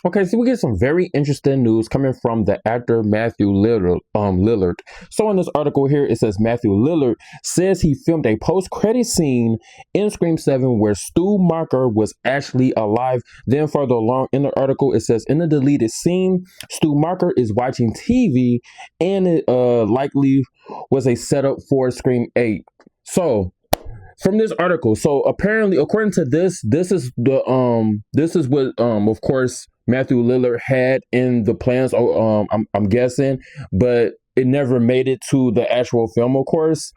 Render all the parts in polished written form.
Okay, so we get some very interesting news coming from the actor Matthew Lillard. So in this article here, it says Matthew Lillard says he filmed a post-credit scene in Scream 7 where Stu Macher was actually alive. Then further along in the article, it says in the deleted scene, Stu Macher is watching TV, and it likely was a setup for Scream 8. So from this article, so apparently, according to this, this is what of course Matthew Lillard had in the plans. Oh, I'm guessing, but it never made it to the actual film, of course.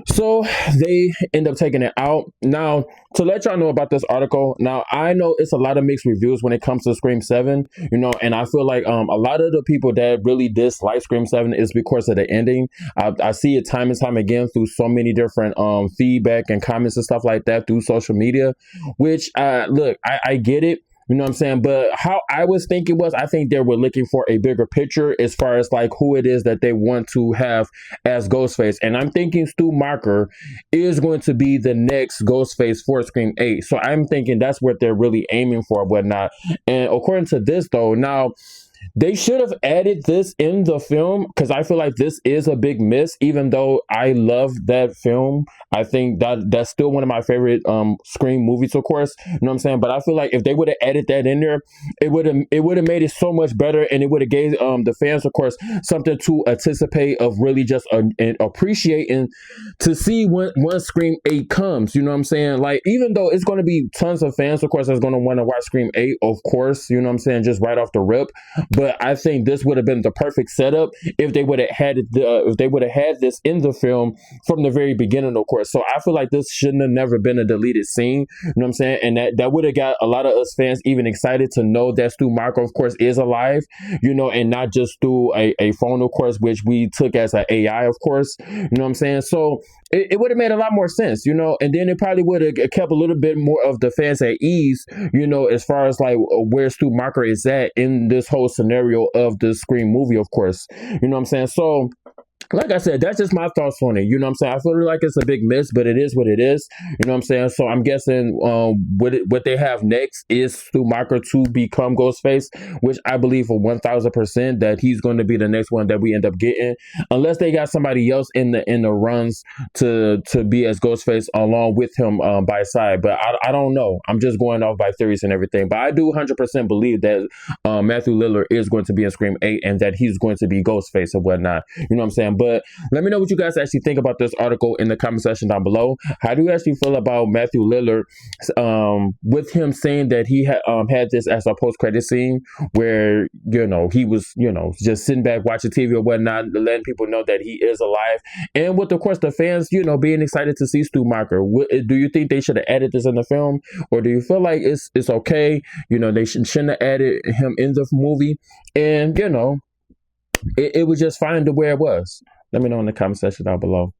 So they end up taking it out. Now, to let y'all know about this article, now I know it's a lot of mixed reviews when it comes to Scream 7, and I feel like a lot of the people that really dislike Scream 7 is because of the ending. I see it time and time again through so many different feedback and comments and stuff like that through social media, which look, I get it. You know what I'm saying? But how I was thinking was, I think they were looking for a bigger picture as far as like who it is that they want to have as Ghostface. And I'm thinking Stu Macher is going to be the next Ghostface for Scream 8. So I'm thinking that's what they're really aiming for, whatnot. And according to this, though, now they should have added this in the film because I feel like this is a big miss. Even though I love that film, I think that's still one of my favorite Scream movies, of course. You know what I'm saying? But I feel like if they would have added that in there, it would have made it so much better, and it would have gave the fans, of course, something to anticipate of really just and appreciating to see when Scream 8 comes. You know what I'm saying? Like, even though it's going to be tons of fans, of course, that's going to want to watch Scream 8, of course. You know what I'm saying? Just right off the rip. But I think this would have been the perfect setup if they would have had this in the film from the very beginning, of course. So I feel like this shouldn't have never been a deleted scene. You know what I'm saying? And that would have got a lot of us fans even excited to know that Stu Macher, of course, is alive, and not just through a phone, of course, which we took as an AI, of course. You know what I'm saying? So it would have made a lot more sense, and then it probably would have kept a little bit more of the fans at ease, as far as like where Stu Macher is at in this whole scenario of the Scream movie, of course. You know what I'm saying? So like I said, that's just my thoughts on it. You know what I'm saying? I feel like it's a big miss, but it is what it is. You know what I'm saying? So I'm guessing what they have next is Stu Macher to become Ghostface, which I believe for 1,000% that he's going to be the next one that we end up getting, unless they got somebody else in the runs to be as Ghostface along with him by his side. But I don't know. I'm just going off by theories and everything. But I do 100% believe that Matthew Lillard is going to be in Scream 8 and that he's going to be Ghostface and whatnot. You know what I'm saying? But let me know what you guys actually think about this article in the comment section down below. How do you actually feel about Matthew Lillard with him saying that he had this as a post-credit scene where, he was, just sitting back watching TV or whatnot, letting people know that he is alive. And with, of course, the fans, being excited to see Stu Macher. Do you think they should have added this in the film? Or do you feel like it's okay? They shouldn't have added him in the movie. And, it was just fine the way it was. Let me know in the comment section down below.